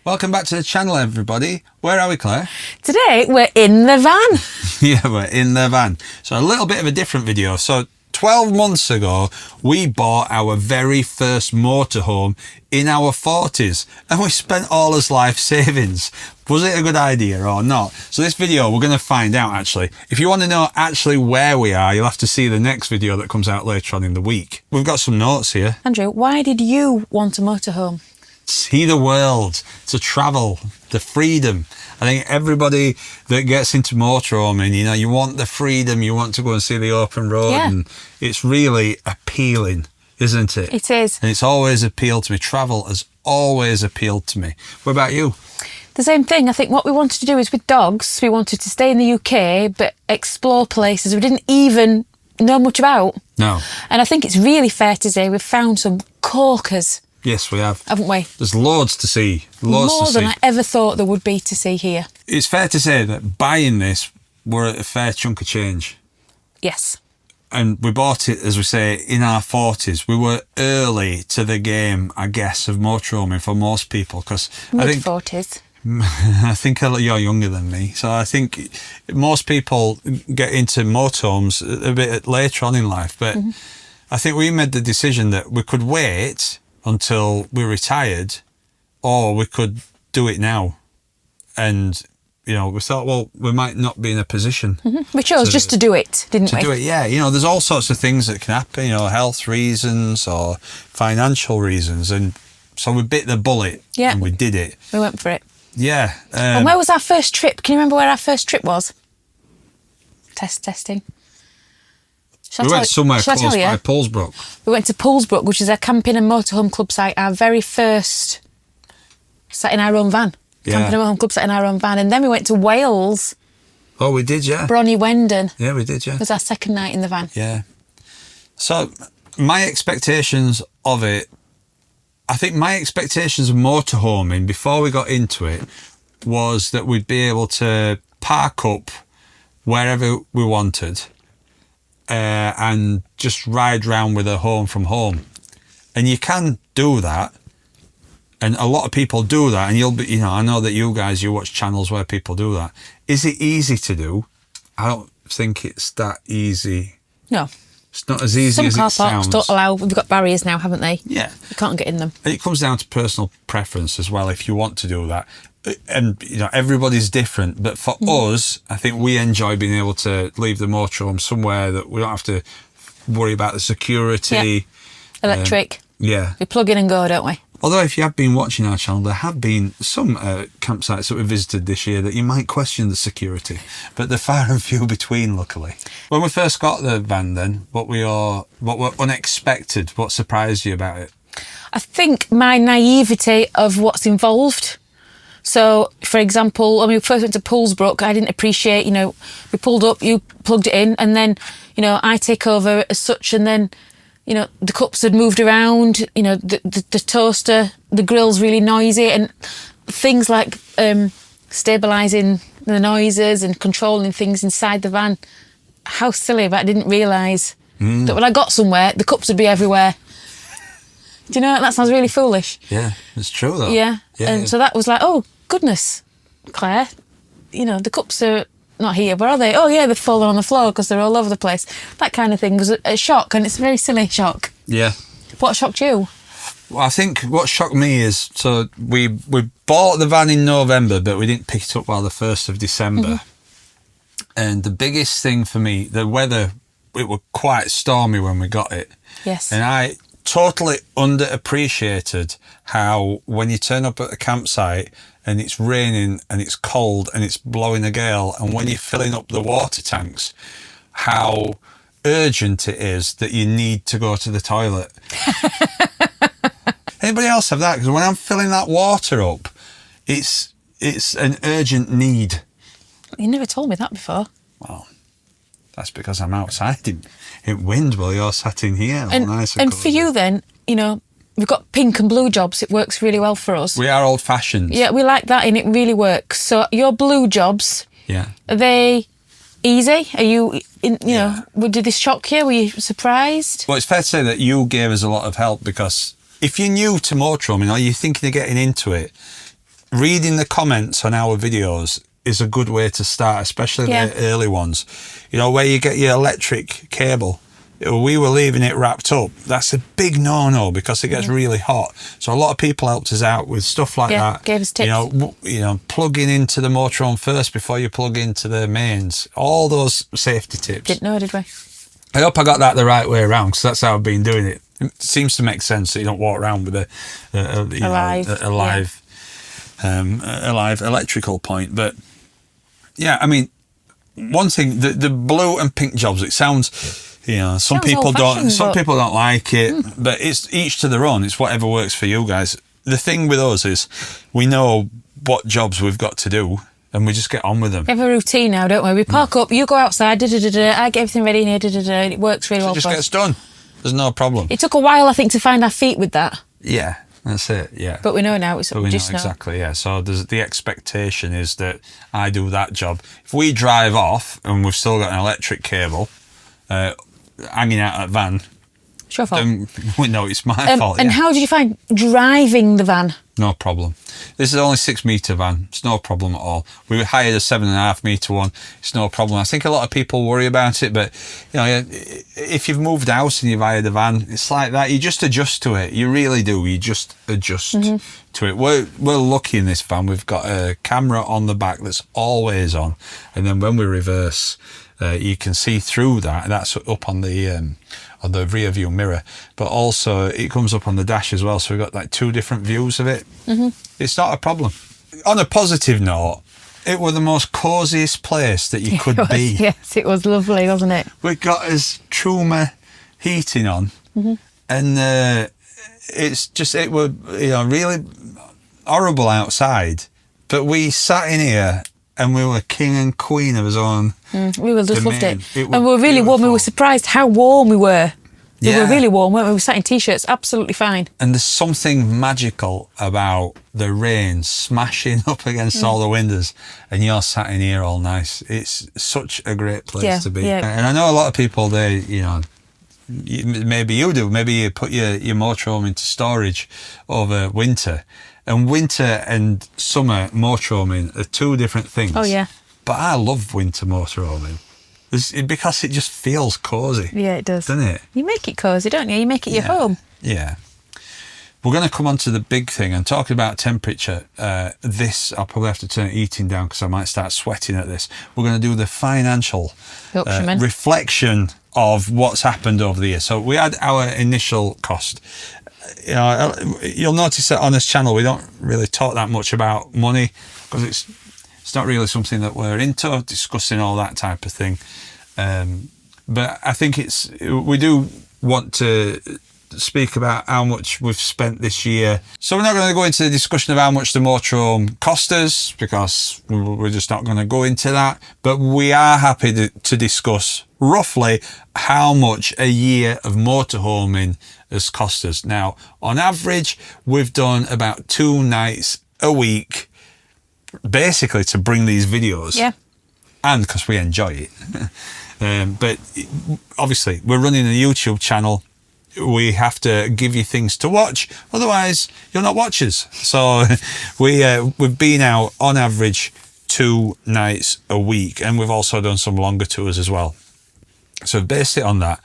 Welcome back to the channel, everybody. Where are we, Claire? Today we're in the van. Yeah, we're in the van. So a little bit of a different video. So 12 months ago, we bought our very first motorhome in our 40s, and we spent all his life savings. Was it a good idea or not? So this video, we're going to find out, actually. If you want to know actually where we are, you'll have to see the next video that comes out later on in the week. We've got some notes here. Andrew, why did you want a motorhome? See the world, to travel, the freedom. I think everybody that gets into motorhoming, you know, you want the freedom, you want to go and see the open road, and it's really appealing, isn't it? It is. And it's always appealed to me. Travel has always appealed to me. What about you? The same thing. I think what we wanted to do is with dogs, we wanted to stay in the UK but explore places we didn't even know much about. No. And I think it's really fair to say we've found some corkers. Yes, we have. Haven't we? There's loads to see. Loads More to than see. I ever thought there would be to see here. It's fair to say that buying this, we're at a fair chunk of change. Yes. And we bought it, as we say, in our 40s. We were early to the game, I guess, of motorhoming for most people. Because Mid-40s. I think you're younger than me. So I think most people get into motorhomes a bit later on in life. But I think we made the decision that we could wait until we retired, or we could do it now. And, you know, we thought, well, we might not be in a position. We chose just to do it, didn't we? To do it, yeah. You know, there's all sorts of things that can happen, you know, health reasons or financial reasons. And so we bit the bullet and we did it. We went for it. Yeah. And where was our first trip? Can you remember where our first trip was? Testing. We went somewhere close by Poulsbrook. We went to Poulsbrook, which is a camping and motorhome club site. Our very first sat in our own van. Camping and motorhome club sat in our own van. And then we went to Wales. Oh, we did, yeah. Bronny Wendon. Yeah, we did, yeah. It was our second night in the van. Yeah. So my expectations of it, I think my expectations of motorhoming before we got into it was that we'd be able to park up wherever we wanted. And just ride round with a home from home. And you can do that. And a lot of people do that. And you'll be, you know, I know that you guys, you watch channels where people do that. Is it easy to do? I don't think it's that easy. No. It's not as easy as it sounds. Some car parks don't allow, we've got barriers now, haven't they? Yeah. You can't get in them. And it comes down to personal preference as well, if you want to do that. And, you know, everybody's different. But for us, I think we enjoy being able to leave the motorhome somewhere that we don't have to worry about the security. Yeah. Electric. Yeah. We plug in and go, don't we? Although if you have been watching our channel, there have been some campsites that we visited this year that you might question the security. But they're far and few between, luckily. When we first got the van then, what were unexpected? What surprised you about it? I think my naivety of what's involved. So, for example, when we first went to Poulsbrook, I didn't appreciate, you know, we pulled up, you plugged it in, and then, you know, I take over as such, and then, you know, the cups had moved around, you know, the toaster, the grill's really noisy, and things like stabilising the noises and controlling things inside the van. How silly, but I didn't realise that when I got somewhere, the cups would be everywhere. Do you know, that sounds really foolish. Yeah, it's true though. Yeah. And so that was like, oh, goodness, Claire, you know, the cups are not here. Where are they? Oh, yeah, they've fallen on the floor because they're all over the place. That kind of thing was a shock, and it's a very silly shock. Yeah. What shocked you? Well, I think what shocked me is, so we bought the van in November, but we didn't pick it up while the 1st of December. And the biggest thing for me, the weather, it was quite stormy when we got it. Yes. And I totally underappreciated how when you turn up at a campsite and it's raining and it's cold and it's blowing a gale, and when you're filling up the water tanks, how urgent it is that you need to go to the toilet. Anybody else have that? Because when I'm filling that water up, it's an urgent need. You never told me that before. Well, that's because I'm outside in wind while you're sat in here. And for you then, you know, we've got pink and blue jobs. It works really well for us. We are old-fashioned. Yeah, we like that, and it really works. So your blue jobs, are they easy? Are you, you know, did this shock you? Were you surprised? Well, it's fair to say that you gave us a lot of help, because if you're new to motorhoming or you're thinking of getting into it, reading the comments on our videos is a good way to start, especially the early ones. You know, where you get your electric cable. We were leaving it wrapped up. That's a big no-no because it gets really hot. So a lot of people helped us out with stuff like that. Gave us tips. You know, plugging into the motorhome first before you plug into the mains. All those safety tips. Didn't know, did we? I hope I got that the right way around because that's how I've been doing it. It seems to make sense that you don't walk around with a live electrical point. But yeah, I mean, one thing, the blue and pink jobs, it sounds... You know, some people don't like it, but it's each to their own. It's whatever works for you guys. The thing with us is we know what jobs we've got to do and we just get on with them. We have a routine now, don't we? We park up, you go outside, I get everything ready in here, and it works really well It just for us. gets done. There's no problem. It took a while, I think, to find our feet with that. Yeah, that's it, yeah. But we know now. Exactly, yeah. So the expectation is that I do that job. If we drive off and we've still got an electric cable... hanging out at van, it's your fault. Then we know it's my fault. And how did you find driving the van? No problem. This is only 6 metre van. It's no problem at all. We hired a 7.5 metre one. It's no problem. I think a lot of people worry about it, but you know, if you've moved house and you've hired a van, it's like that. You just adjust to it. You really do. You just adjust to it. We're lucky in this van. We've got a camera on the back that's always on, and then when we reverse, you can see through that. That's up on the rear view mirror, but also it comes up on the dash as well. So we've got like 2 different views of it. It's not a problem. On a positive note, it was the most cosiest place that you could be. Yes, it was lovely, wasn't it? We got his Truma heating on, and it was really horrible outside, but we sat in here. And we were king and queen of his own. We just loved it. And we were really warm. We were surprised how warm we were. We were really warm, weren't we? We sat in T-shirts, absolutely fine. And there's something magical about the rain smashing up against all the windows and you're sat in here all nice. It's such a great place to be. Yeah. And I know a lot of people, maybe you do, maybe you put your motorhome into storage over winter. And winter and summer motorhoming are 2 different things. Oh, yeah. But I love winter motorhoming because it just feels cosy. Yeah, it does. Doesn't it? You make it cosy, don't you? You make it your home. Yeah. We're going to come on to the big thing and talking about temperature. I'll probably have to turn the heating down because I might start sweating at this. We're going to do the financial reflection of what's happened over the year. So we had our initial cost. You know, you'll notice that on this channel we don't really talk that much about money because it's not really something that we're into, discussing all that type of thing. But I think we do want to speak about how much we've spent this year. So we're not going to go into the discussion of how much the motorhome cost us because we're just not going to go into that. But we are happy to discuss roughly how much a year of motorhoming has cost us. Now, on average, we've done about 2 nights a week, basically to bring these videos. Yeah. And because we enjoy it. But obviously, we're running a YouTube channel. We have to give you things to watch, otherwise you're not watchers. So we've been out on average 2 nights a week, and we've also done some longer tours as well. So based it on that.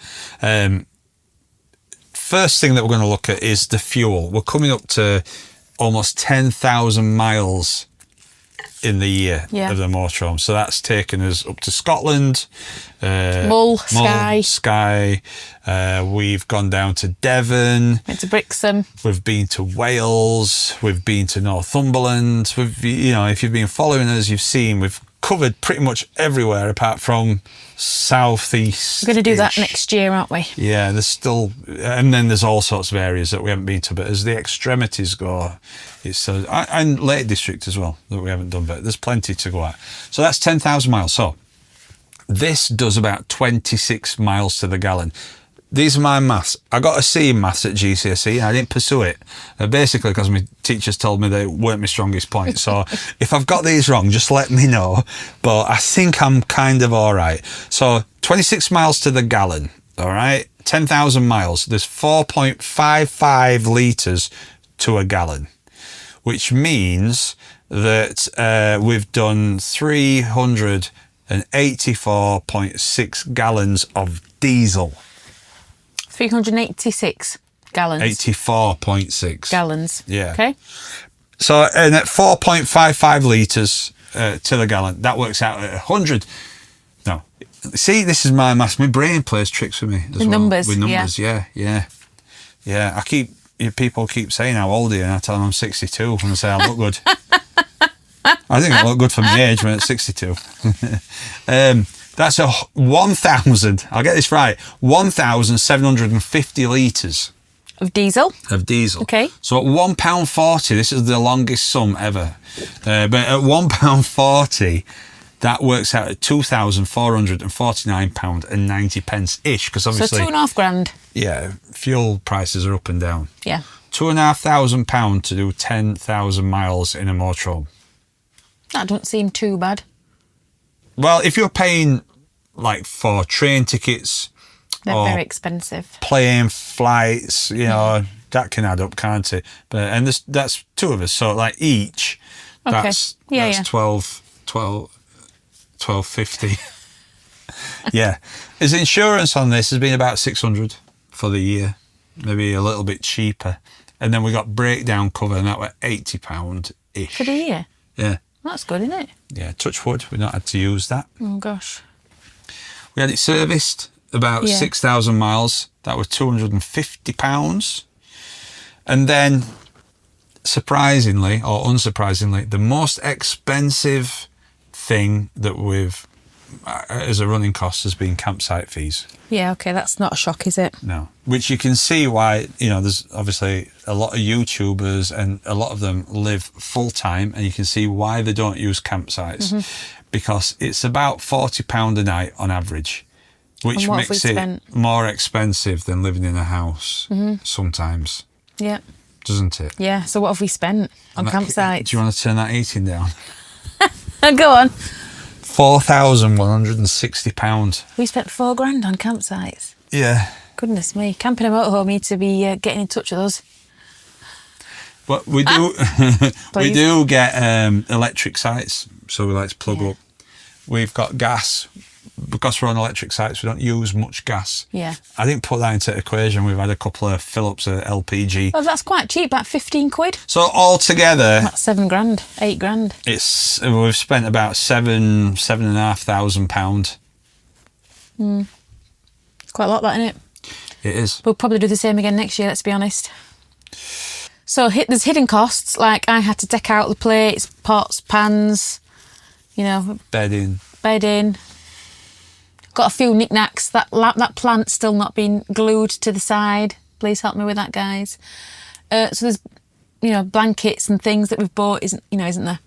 First thing that we're going to look at is the fuel. We're coming up to almost 10,000 miles in the year of the motorhome. So that's taken us up to Scotland, Mull, Skye. We've gone down to Devon. Went to Brixham. We've been to Wales. We've been to Northumberland. If you've been following us, you've seen we've covered pretty much everywhere apart from southeast. We're going to do that next year, aren't we? Yeah, there's still, and then there's all sorts of areas that we haven't been to, but as the extremities go, it's and Lake District as well that we haven't done, but there's plenty to go at. So that's 10,000 miles. So this does about 26 miles to the gallon. These are my maths. I got a C in maths at GCSE and I didn't pursue it. Basically because my teachers told me they weren't my strongest point. So if I've got these wrong, just let me know. But I think I'm kind of all right. So 26 miles to the gallon, all right? 10,000 miles. There's 4.55 litres to a gallon, which means that we've done 384.6 gallons of diesel. 386 gallons. 84.6 Gallons. Yeah. Okay. So, and at 4.55 litres to the gallon, that works out at 100. No. See, this is my maths. My brain plays tricks with me as well. Numbers. With numbers, yeah. People keep saying how old are you, and I tell them I'm 62, and I say I look good. I think I look good for my age when it's 62. That's 1,000, I'll get this right, 1,750 litres. Of diesel. Of diesel. Okay. So at £1.40, this is the longest sum ever. But at £1.40, that works out at £2,449.90 ish. Because obviously, So £2,500. yeah, fuel prices are up and down. Yeah. £2,500 to do 10,000 miles in a motorhome. That doesn't seem too bad. Well, if you're paying like for train tickets, They're or very expensive. plane flights, you know, that can add up, can't it? But and that's two of us, so like each, Okay. that's Yeah, that's yeah. 12.50. Yeah, his insurance on this has been about 600 for the year, maybe a little bit cheaper, and then we got breakdown cover, and that were £80 ish For the year. Yeah, That's good, isn't it? yeah. Touch wood, we not had to use that. Oh, gosh. We had it serviced about Yeah. 6,000 miles. That was £250. And then, surprisingly or unsurprisingly, the most expensive thing that we've, as a running cost, has been campsite fees. Yeah, okay, that's not a shock, is it? No. Which you can see why, you know, there's obviously a lot of YouTubers and a lot of them live full time, and you can see why they don't use campsites. Because it's about £40 a night on average, which And what have makes we it spent? more expensive than living in a house sometimes, Yeah. doesn't it? Yeah, so what have we spent on campsites? Do you want to turn that heating down? Go on. £4,160. We spent £4,000 on campsites. Yeah. Goodness me. Camping and motorhome need to be getting in touch with us. But we do we Please. do get electric sites, so we like to plug Yeah. up. We've got gas. Because we're on electric sites, we don't use much gas. Yeah. I didn't put that into the equation. We've had a couple of fill-ups of LPG. Well, that's quite cheap, about 15 quid. So altogether, That's £7,000, £8,000. we've spent about £7,500. It's quite a lot, that, isn't it? It is. We'll probably do the same again next year, let's be honest. So there's hidden costs, like I had to deck out the plates, pots, pans, you know, Bedding. bedding. Got a few knickknacks. That plant's still not been glued to the side. Please help me with that, guys. So there's, you know, blankets and things that we've bought, isn't there?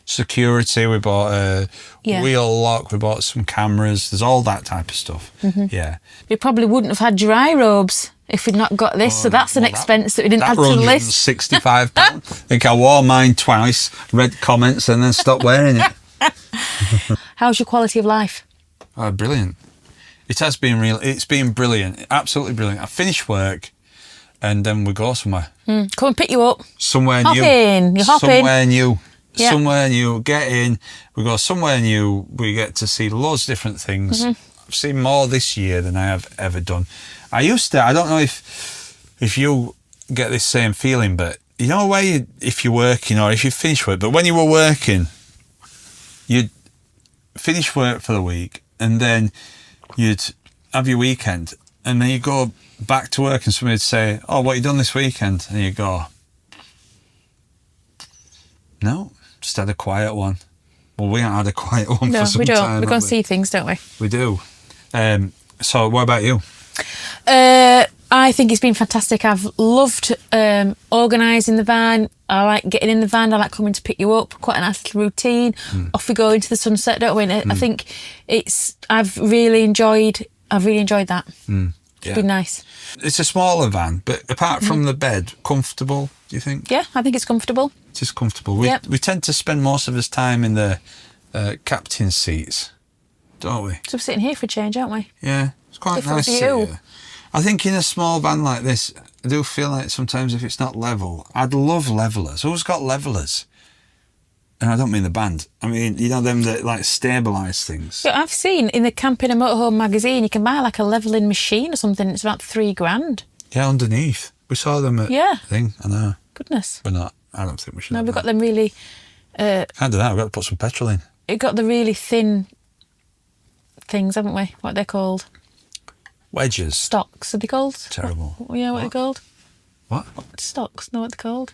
Security. We bought a Yeah. wheel lock. We bought some cameras. There's all that type of stuff. Yeah. We probably wouldn't have had dry robes if we'd not got this. So that's an expense that we didn't add to the list. £165. I think I wore mine twice, read comments, and then stopped wearing it. How's your quality of life? Oh, brilliant. It has been real. It's been brilliant. Absolutely brilliant. I finish work and then we go somewhere. Come and pick you up. Somewhere Hop new. in. You hop in. Somewhere new. Yeah. Somewhere new. Get in. We go somewhere new. We get to see loads of different things. I've seen more this year than I have ever done. I don't know if you get this same feeling, but you know where if you're working or if you finish work, but when you were working, you'd finish work for the week, and then you'd have your weekend, and then you go back to work and somebody'd say, "Oh, what you done this weekend?" And you go, "No, just had a quiet one." Well, we haven't had a quiet one No, for some we don't. time. We go and have see things, don't we? We do. So what about you? I think it's been fantastic. I've loved organising the van. I like getting in the van. I like coming to pick you up. Quite a nice little routine. Off we go into the sunset, don't we? And I think I've really enjoyed that. Yeah. It's been nice. It's a smaller van, but apart from the bed, comfortable, do you think? Yeah, I think it's comfortable. It is comfortable. Yep. We tend to spend most of our time in the captain's seats, don't we? So we're sitting here for a change, aren't we? Yeah, it's quite Different nice. view. Here. I think in a small van like this, I do feel like sometimes if it's not level, I'd love levelers. Who's got levelers? And I don't mean the band. I mean, you know, them that like stabilise things. So I've seen in the Camping and Motorhome magazine, you can buy like a levelling machine or something. It's about $3,000. Yeah, underneath. We saw them at thing. I know. Goodness. We're not. I don't think we should. No, have we've that. got them really. Can't do that. We've got to put some petrol in. It got the really thin things, haven't we? What they're called? Wedges. Stocks. Are they called? Terrible. Yeah, what they're called? What? Stocks. Know what they're called?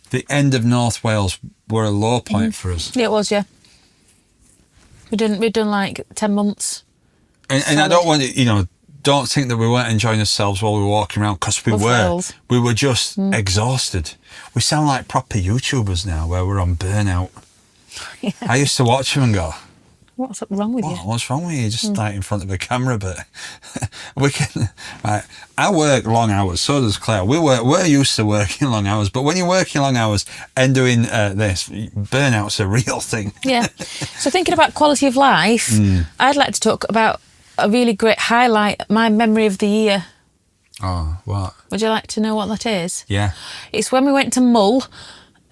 The end of North Wales were a low point for us. Yeah, it was. Yeah. We'd done like 10 months. And I don't want to, you know, don't think that we weren't enjoying ourselves while we were walking around, because we Of were. Wales. We were just exhausted. We sound like proper YouTubers now, where we're on burnout. Yeah. I used to watch them and go, What's wrong with you? what's wrong with you? Just like in front of a camera, but we can. Right, I work long hours. So does Claire. We're used to working long hours, but when you're working long hours and doing this, burnout's a real thing. Yeah. So thinking about quality of life, I'd like to talk about a really great highlight, my memory of the year. Oh, what? Would you like to know what that is? Yeah. It's when we went to Mull,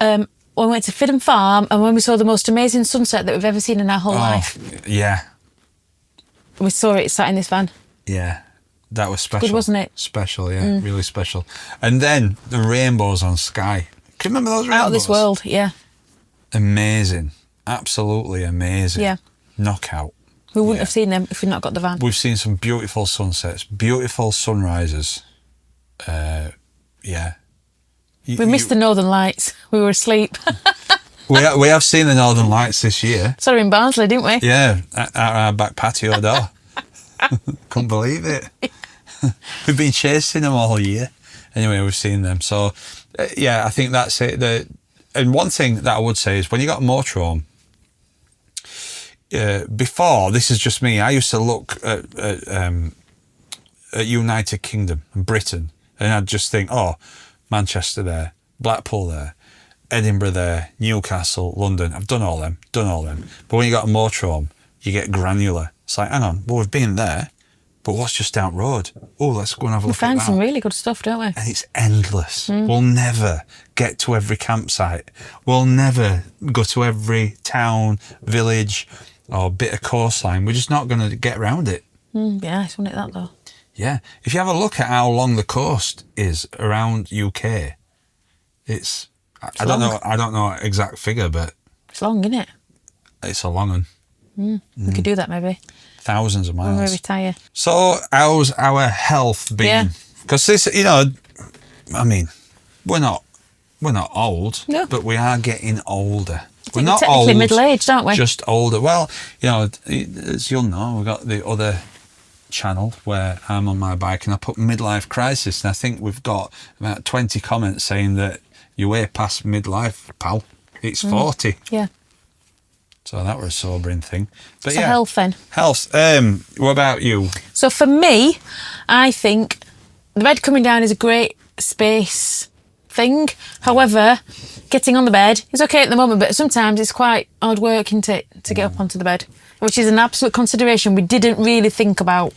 when we went to Fidden Farm, and when we saw the most amazing sunset that we've ever seen in our whole life. Yeah. We saw it sat in this van. Yeah. That was special. Good, wasn't it? Special, yeah. Really special. And then the rainbows on Sky. Can you remember those rainbows? Out of this world, yeah. Amazing. Absolutely amazing. Yeah. Knockout. We wouldn't have seen them if we'd not got the van. We've seen some beautiful sunsets, beautiful sunrises. Yeah. We missed the Northern Lights. We were asleep. We have seen the Northern Lights this year. Sorry, in Barnsley, didn't we? Yeah, at our back patio door. Couldn't believe it. We've been chasing them all year. Anyway, we've seen them. So, yeah, I think that's it. And one thing that I would say is when you got a motorhome, before, this is just me, I used to look at United Kingdom and Britain, and I'd just think, oh, Manchester there, Blackpool there, Edinburgh there, Newcastle, London. I've done all them. But when you got a motorhome, you get granular. It's like, hang on, well, we've been there, but what's just down road? Oh, let's go and have a We look at that. found some really good stuff, don't we? And it's endless. We'll never get to every campsite. We'll never go to every town, village, or bit of coastline. We're just not going to get around it. Yeah, nice, wasn't it, that though? Yeah. If you have a look at how long the coast is around UK, it's I don't know exact figure, but It's long, isn't it? it's a long one. We could do that maybe Thousands of when we miles. retire. So how's our health been? Yeah. Because this, you know, I mean, we're not old, No. but we are getting older. We're We're not technically old, middle-aged, aren't we? just older. Well, you know, as you'll know, we've got the other channel where I'm on my bike and I put midlife crisis, and I think we've got about 20 comments saying that you're way past midlife, pal. It's 40. Yeah. So that was a sobering thing. But So yeah, health then. Health. What about you? So for me, I think the bed coming down is a great space thing. However, getting on the bed is okay at the moment, but sometimes it's quite hard work, isn't it, to get up onto the bed, which is an absolute consideration we didn't really think about.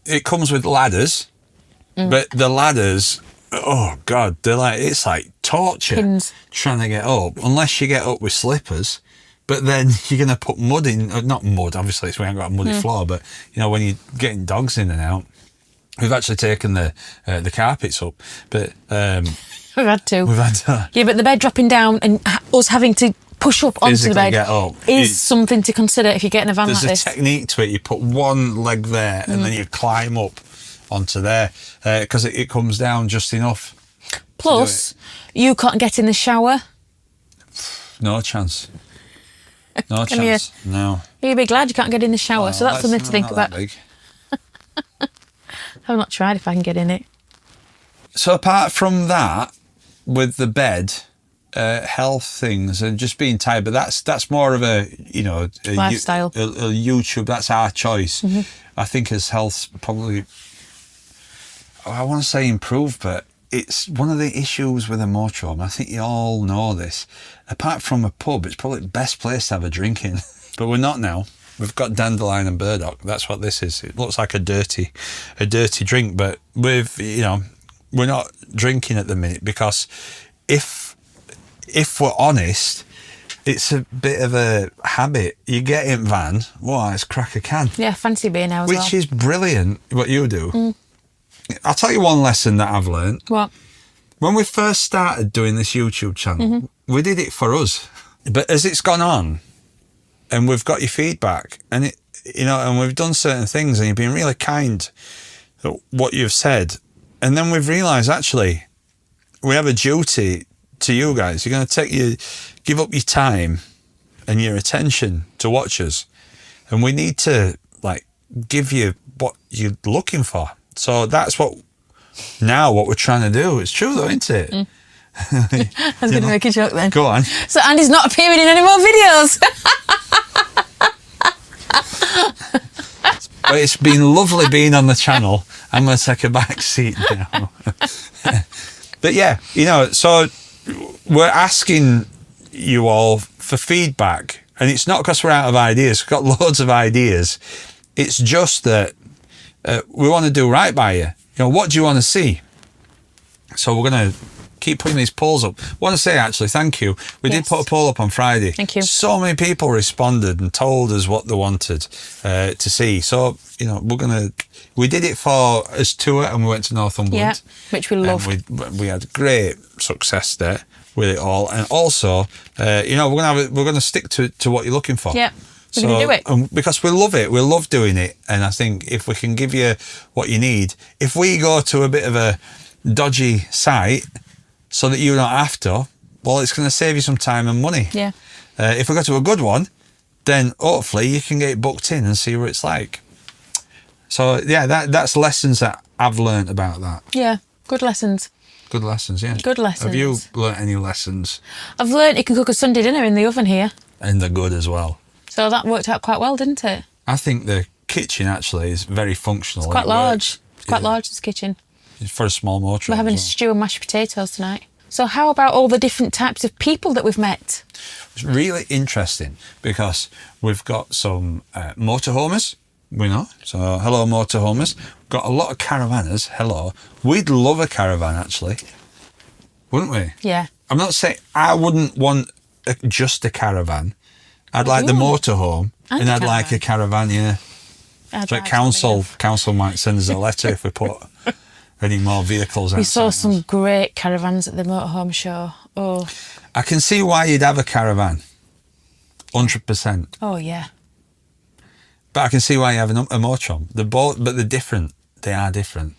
It comes with ladders, but the ladders, oh God, it's like torture Pins. trying to get up, unless you get up with slippers. But then you're going to put mud in, not mud, obviously, we haven't got a muddy floor, but, you know, when you're getting dogs in and out, we've actually taken the carpets up, but We've had to. we've had to Yeah, but the bed dropping down and us having to push up onto the physically bed get up. is something to consider if you get in a van like There's a this. technique to it. You put one leg there and then you climb up onto there because it comes down just enough. Plus, you can't get in the shower. No chance. No Come here. chance. No. You'll be glad you can't get in the shower, so that's something to think not that about. big. I've not tried if I can get in it. So apart from that, with the bed, health things and just being tired, but that's more of a, you know, Lifestyle. A YouTube. That's our choice. I think as health's probably, I want to say improved, but it's one of the issues with a motorhome. I think you all know this. Apart from a pub, it's probably the best place to have a drink in. But we're not now. We've got dandelion and burdock. That's what this is. It looks like a dirty drink, but we're not drinking at the minute because if we're honest, it's a bit of a habit. You get in van, wow, it's crack a can. Yeah, fancy beer now as well. Which is brilliant, what you do. I'll tell you one lesson that I've learned. What? When we first started doing this YouTube channel, we did it for us. But as it's gone on, and we've got your feedback, and it, you know, and we've done certain things, and you've been really kind at what you've said, and then we've realised actually we have a duty to you guys. You're going to give up your time and your attention to watch us, and we need to like give you what you're looking for. So that's what we're trying to do. It's true though, isn't it? I was going to make a joke then. Go on. So Andy's not appearing in any more videos. But it's been lovely being on the channel. I'm going to take a back seat now. But yeah, you know, so we're asking you all for feedback, and it's not because we're out of ideas. We've got loads of ideas. It's just that we want to do right by you. You know, what do you want to see? So we're going to keep putting these polls up. I want to say actually thank you. We did put a poll up on Friday. Thank you. So many people responded and told us what they wanted to see. So, you know, we did it for us tour, and we went to Northumberland. Yeah, which we loved. We had great success there with it all. And also, you know, we're going to stick to what you're looking for. Yeah. We're going to do it. Because we love it. We love doing it. And I think if we can give you what you need, if we go to a bit of a dodgy site so that you don't have to, well, it's going to save you some time and money. Yeah. If we go to a good one, then hopefully you can get it booked in and see what it's like. So, yeah, that's lessons that I've learned about that. Yeah, good lessons. Good lessons, yeah. Good lessons. Have you learnt any lessons? I've learnt you can cook a Sunday dinner in the oven here. And they're good as well. So that worked out quite well, didn't it? I think the kitchen actually is very functional. It's quite large. It's quite Yeah. large, this kitchen. It's for a small motor. We're having a stew and mashed potatoes tonight. So how about all the different types of people that we've met? It's really interesting because we've got some motorhomers, we know. So hello motorhomers. Got a lot of caravanners. Hello. We'd love a caravan actually, wouldn't we? Yeah. I'm not saying I wouldn't want just a caravan. I'd like the motorhome, and I'd like a caravan. Yeah. So council might send us a letter if we put any more vehicles outside. We saw some great caravans at the motorhome show. Oh. I can see why you'd have a caravan. 100%. Oh yeah. But I can see why you have a motorhome. But they're different. They are different.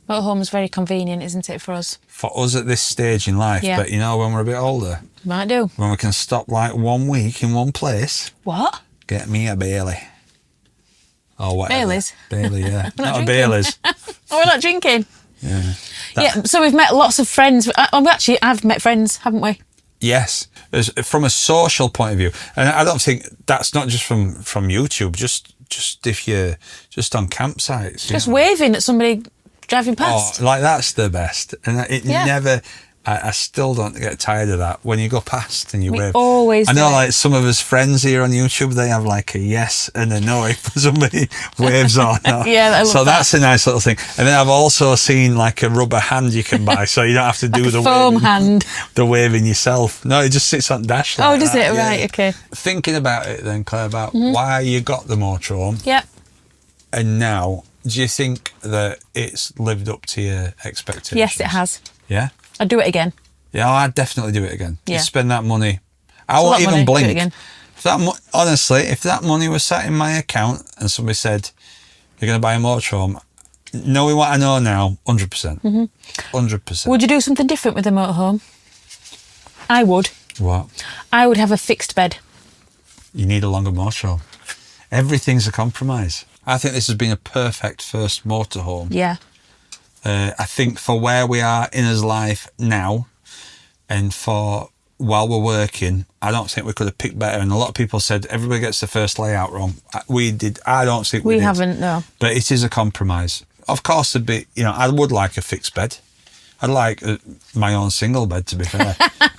Motorhome's very convenient, isn't it, for us? For us at this stage in life. Yeah. But you know, when we're a bit older, Might do. when we can stop like 1 week in one place, What? get me a Bailey. Or whatever. Baileys? Bailey, yeah. We're not Not a drinking. Bailey's. Oh, we're not drinking. Yeah. Yeah, so we've met lots of friends. I've met friends, haven't we? Yes, from a social point of view, and I don't think that's not just from YouTube. Just if you're just on campsites, Just waving at somebody driving past. Oh, like that's the best, and it Yeah. never. I still don't get tired of that when you go past and you We wave. always I know, do it. like some of us friends here on YouTube, they have like a yes and a no if somebody waves or not. Yeah, I love so that. that's a nice little thing. And then I've also seen like a rubber hand you can buy, so you don't have to do Like a the foam waving, hand. the waving yourself. No, it just sits on the dash. Oh, like does that, it? yeah. Right, okay. Thinking about it then, Claire, about why you got the motorhome, Yep. and now, do you think that it's lived up to your expectations? Yes, it has. Yeah? I'd do it again. Yeah, I'd definitely do it again. Yeah. You spend that money. I a lot won't of even money, do it blink. again. Honestly, if that money was sat in my account and somebody said, you're going to buy a motorhome, knowing what I know now, 100%. 100%. Would you do something different with the motorhome? I would. What? I would have a fixed bed. You need a longer motorhome. Everything's a compromise. I think this has been a perfect first motorhome. Yeah. I think for where we are in his life now, and for while we're working, I don't think we could have picked better. And a lot of people said everybody gets the first layout wrong. We did. I don't think we did. We haven't, no. But it is a compromise. Of course, a bit. You know, I would like a fixed bed. I'd like my own single bed, to be fair.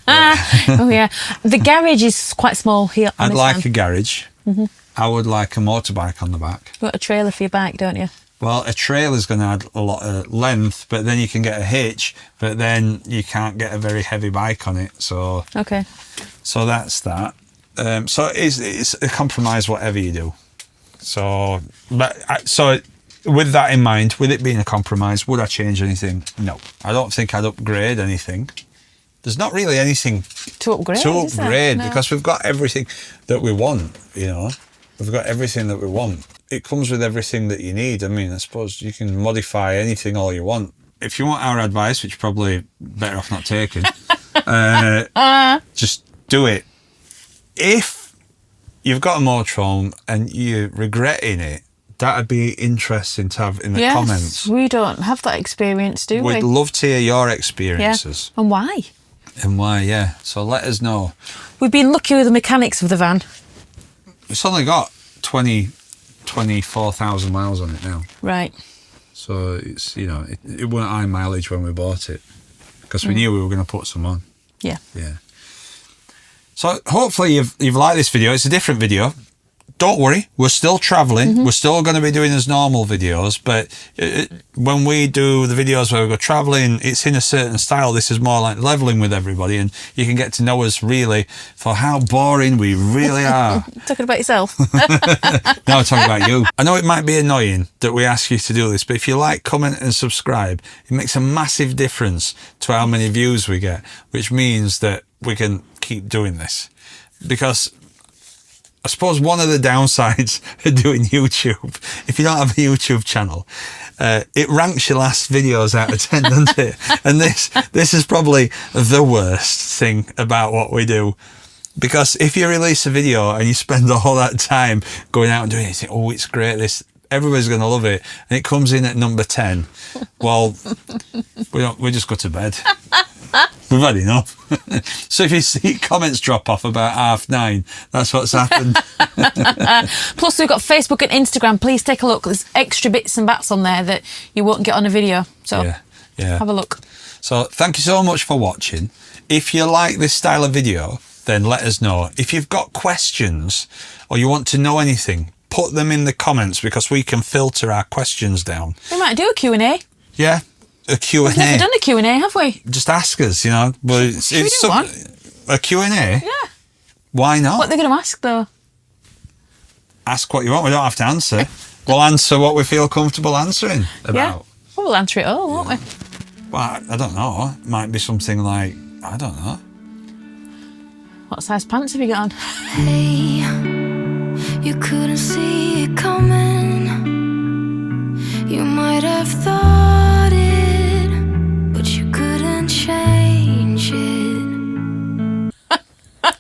Oh, yeah. The garage is quite small here. on I'd this like van. a garage. I would like a motorbike on the back. You've got a trailer for your bike, don't you? Well, a trailer's going to add a lot of length, but then you can get a hitch, but then you can't get a very heavy bike on it. So Okay. that's that. So it's a compromise, whatever you do. So, with that in mind, with it being a compromise, would I change anything? No, I don't think I'd upgrade anything. There's not really anything To upgrade, is there? No. because we've got everything that we want. We've got everything that we want. It comes with everything that you need. I mean, I suppose you can modify anything all you want. If you want our advice, which probably better off not taking, just do it. If you've got a motorhome and you're regretting it, that'd be interesting to have in the comments. We don't have that experience, do we? We'd love to hear your experiences. Yeah. And why? And why, yeah. So let us know. We've been lucky with the mechanics of the van. It's only got 24,000 miles on it now. Right. So it's, it weren't high mileage when we bought it because we knew we were going to put some on. Yeah. Yeah. So hopefully you've liked this video. It's a different video. Don't worry, we're still travelling. We're still going to be doing as normal videos, but when we do the videos where we go travelling, it's in a certain style. This is more like levelling with everybody, and you can get to know us really for how boring we really are. Talking about yourself. No, I'm talking about you. I know it might be annoying that we ask you to do this, but if you like, comment and subscribe, it makes a massive difference to how many views we get, which means that we can keep doing this. Because I suppose one of the downsides of doing YouTube, if you don't have a YouTube channel, it ranks your last videos out of 10, doesn't it? And this is probably the worst thing about what we do. Because if you release a video and you spend all that time going out and doing it, you think, oh, it's great, everybody's going to love it, and it comes in at number 10, well, we just go to bed. We've had enough. So if you see comments drop off about 9:30, that's what's happened. Plus, we've got Facebook and Instagram. Please take a look. There's extra bits and bats on there that you won't get on a video. So yeah. have a look. So thank you so much for watching. If you like this style of video, then let us know. If you've got questions or you want to know anything, put them in the comments because we can filter our questions down. We might do a Q&A. Yeah. A Q&A. We've never done a Q&A, have we? Just ask us, But Should we do one? A Q&A? Yeah. Why not? What are they going to ask, though? Ask what you want. We don't have to answer. We'll answer what we feel comfortable answering about. Yeah. Well, we'll answer it all, won't we? Well, I don't know. It might be something like, I don't know. What size pants have you got on? Hey, you couldn't see it coming. You might have thought it, but you couldn't change it.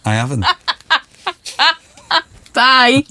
I haven't. Bye.